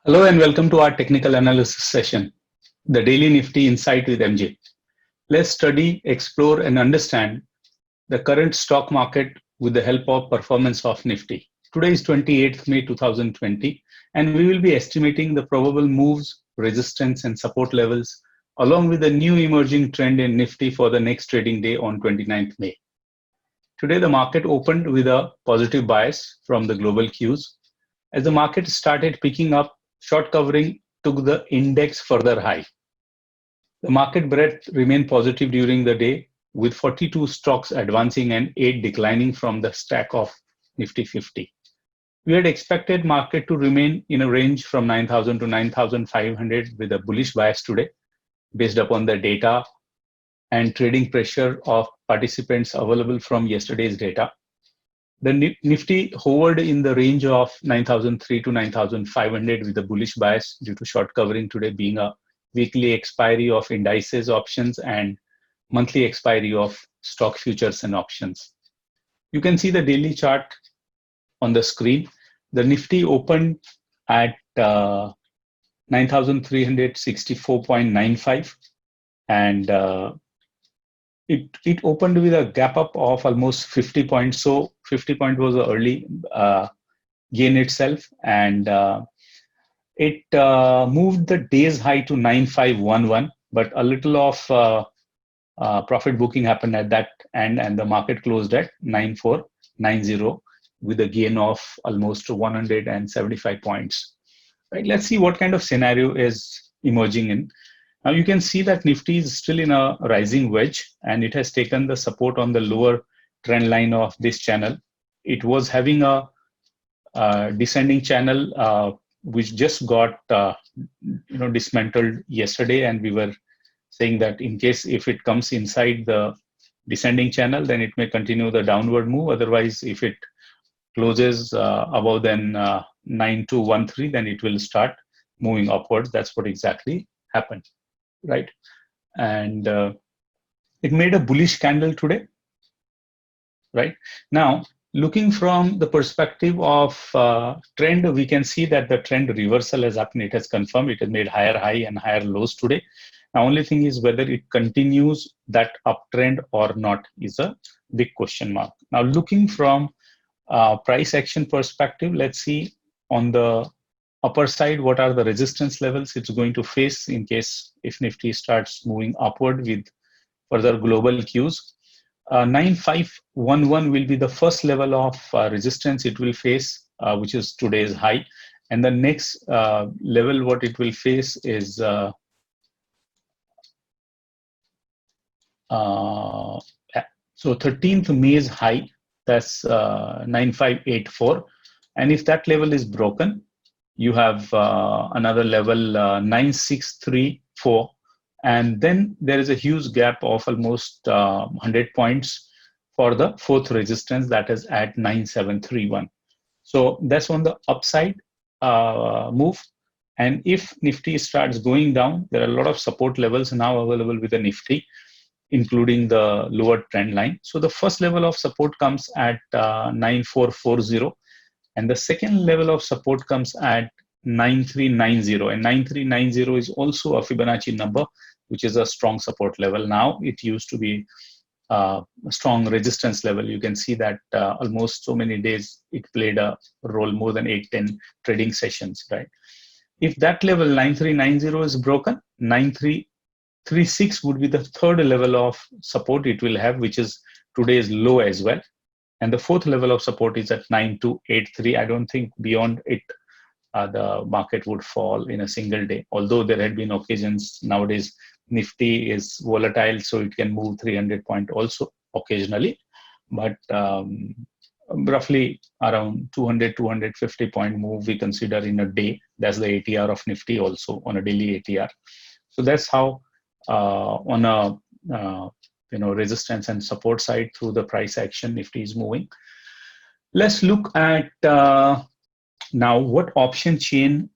Hello and welcome to our technical analysis session, the Daily Nifty Insight with MJ. Let's study, explore, and understand the current stock market with the help of performance of Nifty. Today is 28th May 2020, and we will be estimating the probable moves, resistance, and support levels, along with the new emerging trend in Nifty for the next trading day on 29th May. Today, the market opened with a positive bias from the global cues. As the market started picking up, short covering took the index further high. The market breadth remained positive during the day, with 42 stocks advancing and 8 declining from the stack of Nifty 50. We had expected market to remain in a range from 9,000 to 9,500 with a bullish bias today, based upon the data and trading pressure of participants available from yesterday's data. The Nifty hovered in the range of 9,003 to 9,500 with a bullish bias due to short covering today being a weekly expiry of indices options and monthly expiry of stock futures and options. You can see the daily chart on the screen. The Nifty opened at 9,364.95 and it opened with a gap up of almost 50 points. So 50 point was the early gain itself, and it moved the day's high to 9511, but a little of profit booking happened at that end, and the market closed at 9490 with a gain of almost 175 points. Right? Let's see what kind of scenario is emerging in. Now you can see that Nifty is still in a rising wedge, and it has taken the support on the lower trend line of this channel. It was having a descending channel which just got dismantled yesterday, and we were saying that in case if it comes inside the descending channel, then it may continue the downward move. Otherwise, if it closes above then 9213, then it will start moving upwards. That's what exactly happened. Right, and it made a bullish candle today. Right now, looking from the perspective of trend, we can see that the trend reversal has happened. It has confirmed. It has made higher high and higher lows today. The only thing is whether it continues that uptrend or not is a big question mark. Now, looking from price action perspective, let's see on the upper side, what are the resistance levels it's going to face in case if Nifty starts moving upward with further global cues. 9511 will be the first level of resistance it will face, which is today's high. And the next level what it will face is so 13th May's high, that's 9584. And if that level is broken, you have another level 9634, and then there is a huge gap of almost 100 points for the fourth resistance, that is at 9731. So that's on the upside move. And if Nifty starts going down, there are a lot of support levels now available with the Nifty, including the lower trend line. So the first level of support comes at 9440. And the second level of support comes at 9390, and 9390 is also a Fibonacci number, which is a strong support level. Now it used to be a strong resistance level. You can see that almost so many days it played a role, more than 8-10 trading sessions. Right? If that level 9390 is broken, 9336 would be the third level of support it will have, which is today's low as well. And the fourth level of support is at 9283. I don't think beyond it the market would fall in a single day. Although there had been occasions, nowadays Nifty is volatile, so it can move 300 point also occasionally. But roughly around 200, 250 point move we consider in a day. That's the ATR of Nifty also on a daily ATR. So that's how on a resistance and support side through the price action Nifty is moving. Let's look at now what option chain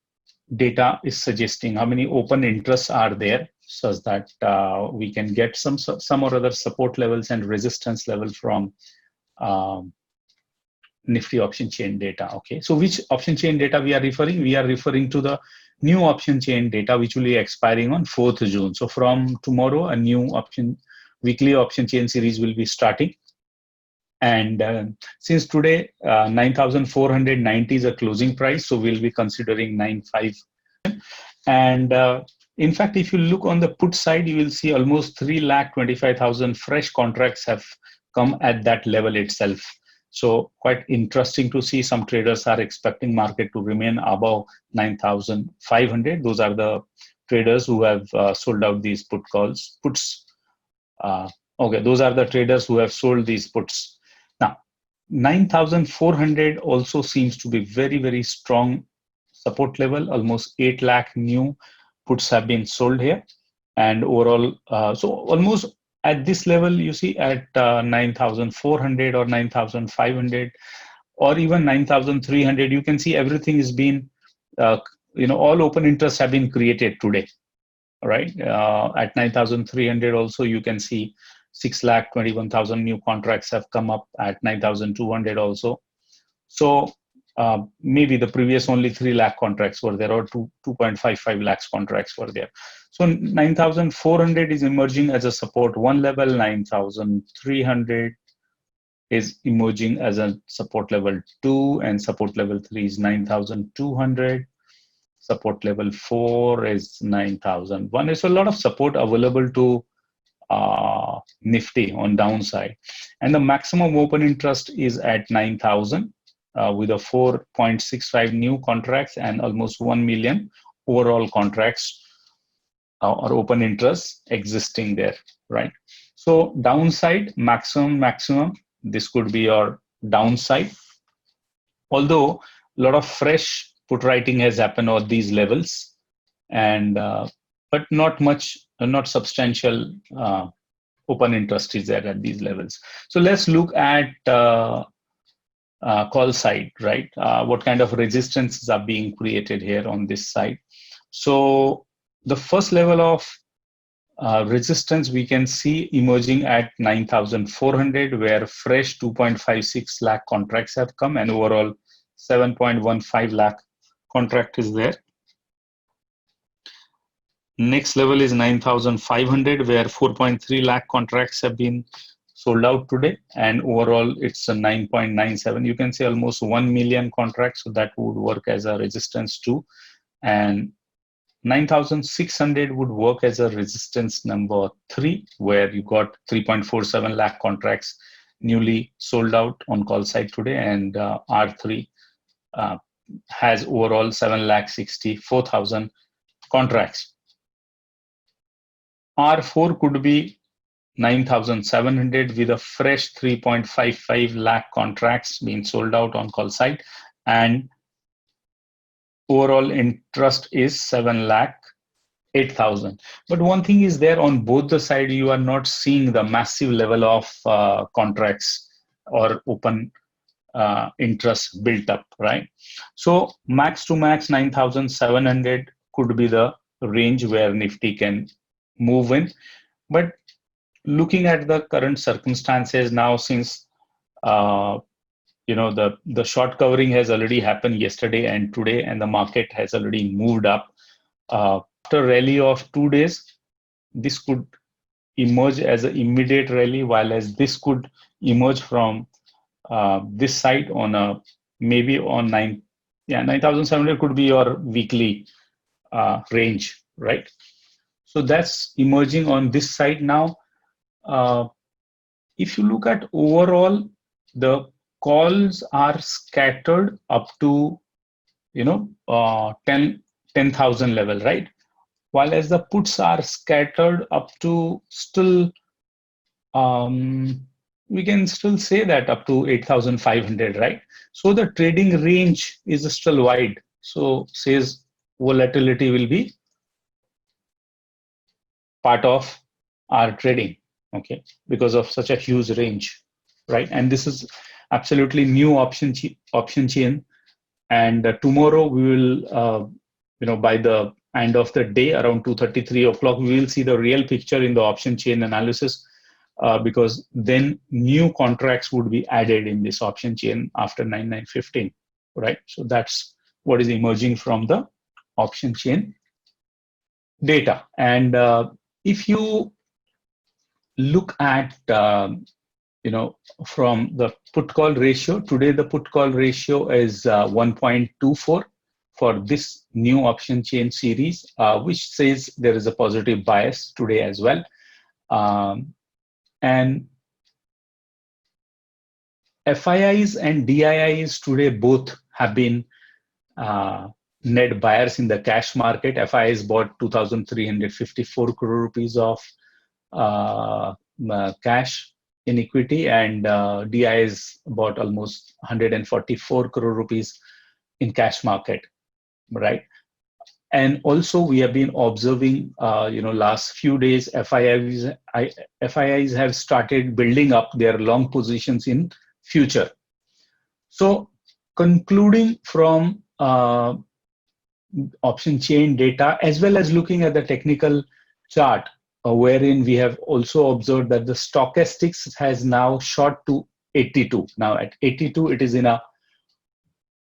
data is suggesting. How many open interests are there, such that we can get some or other support levels and resistance level from Nifty option chain data. Okay, so which option chain data we are referring? We are referring to the new option chain data, which will be expiring on 4th June. So from tomorrow, a new weekly option chain series will be starting. And since today 9,490 is a closing price, so we'll be considering 95. And in fact, if you look on the put side, you will see almost 3,25,000 fresh contracts have come at that level itself. So quite interesting to see. Some traders are expecting market to remain above 9,500. Those are the traders who have sold out these puts. Okay, those are the traders who have sold these puts. Now, 9,400 also seems to be very, very strong support level. Almost 8 lakh new puts have been sold here. And overall, so almost at this level, you see at 9,400 or 9,500 or even 9,300, you can see everything is being, all open interests have been created today, right? At 9,300 also, you can see 6,21,000 new contracts have come up at 9,200 also. So maybe the previous only 3 lakh contracts were there, or 2.55 lakhs contracts were there. So 9,400 is emerging as a support 1 level, 9,300 is emerging as a support level 2, and support level 3 is 9,200. Support level 4 is 9,001. There's a lot of support available to Nifty on downside. And the maximum open interest is at 9,000 with a 4.65 new contracts and almost 1 million overall contracts or open interest existing there, right? So downside, maximum, this could be your downside. Although a lot of fresh put writing has happened at these levels, and but not much, not substantial open interest is there at these levels. So let's look at call side, right? What kind of resistances are being created here on this side? So the first level of resistance we can see emerging at 9,400, where fresh 2.56 lakh contracts have come, and overall 7.15 lakh contract is there. Next level is 9,500, where 4.3 lakh contracts have been sold out today, and overall it's a 9.97. You can say almost 1 million contracts, so that would work as a resistance too. And 9,600 would work as a resistance number 3, where you got 3.47 lakh contracts newly sold out on call side today, and R3 has overall 7,64,000 contracts. R4 could be 9,700 with a fresh 3.55 lakh contracts being sold out on call side, and overall interest is 7,08,000. But one thing is there, on both the side, you are not seeing the massive level of contracts or open interest built up, right? So max to max 9,700 could be the range where Nifty can move in. But looking at the current circumstances now, since the short covering has already happened yesterday and today, and the market has already moved up after a rally of 2 days, this could emerge as an immediate rally, while as this could emerge from this side on a maybe on 9,700 could be your weekly range, right? So that's emerging on this side now. If you look at overall, the calls are scattered up to 10,000 level, right? While as the puts are scattered up to still, we can still say that up to 8,500, right? So the trading range is still wide. So says volatility will be part of our trading, okay, because of such a huge range, right? And this is absolutely new option chain. And tomorrow we will, by the end of the day, around 2:33 o'clock, we will see the real picture in the option chain analysis. because then new contracts would be added in this option chain after 9915, right? So that's what is emerging from the option chain data. And if you look at from the put call ratio, today the put call ratio is 1.24 for this new option chain series, which says there is a positive bias today as well. And FIIs and DIIs today both have been net buyers in the cash market. FIIs bought 2,354 crore rupees of cash in equity, and DIIs bought almost 144 crore rupees in cash market, right? And also we have been observing, last few days, FIIs have started building up their long positions in future. So concluding from option chain data, as well as looking at the technical chart, wherein we have also observed that the stochastics has now shot to 82. Now at 82, it is in a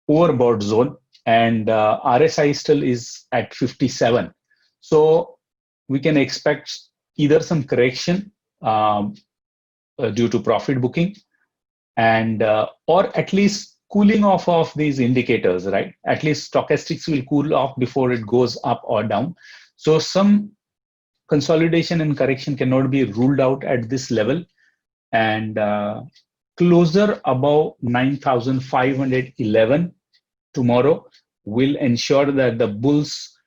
overbought zone, and RSI still is at 57. So we can expect either some correction due to profit booking, and or at least cooling off of these indicators, right? At least stochastics will cool off before it goes up or down. So some consolidation and correction cannot be ruled out at this level, and closer above 9,511 tomorrow will ensure that the bulls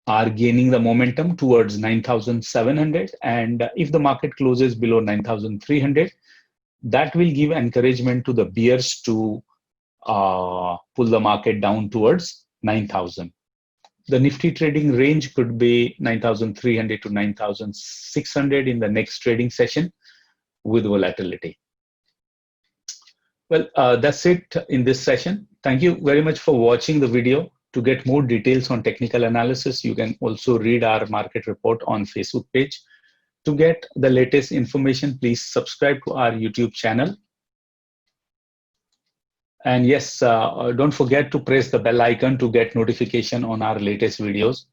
are gaining the momentum towards 9,700, and if the market closes below 9,300, that will give encouragement to the bears to pull the market down towards 9,000. The Nifty trading range could be 9,300 to 9,600 in the next trading session with volatility. Well, that's it in this session. Thank you very much for watching the video. To get more details on technical analysis, you can also read our market report on Facebook page. To get the latest information, please subscribe to our YouTube channel. And yes, don't forget to press the bell icon to get notification on our latest videos.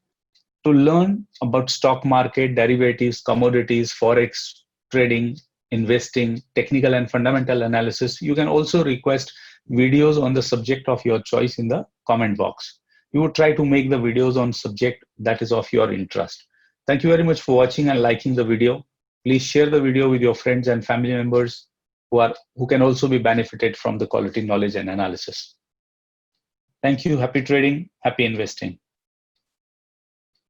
To learn about stock market, derivatives, commodities, forex trading, investing, technical and fundamental analysis, you can also request videos on the subject of your choice in the comment box. We would try to make the videos on subject that is of your interest. Thank you very much for watching and liking the video. Please share the video with your friends and family members who can also be benefited from the quality knowledge and analysis. Thank you. Happy trading, happy investing.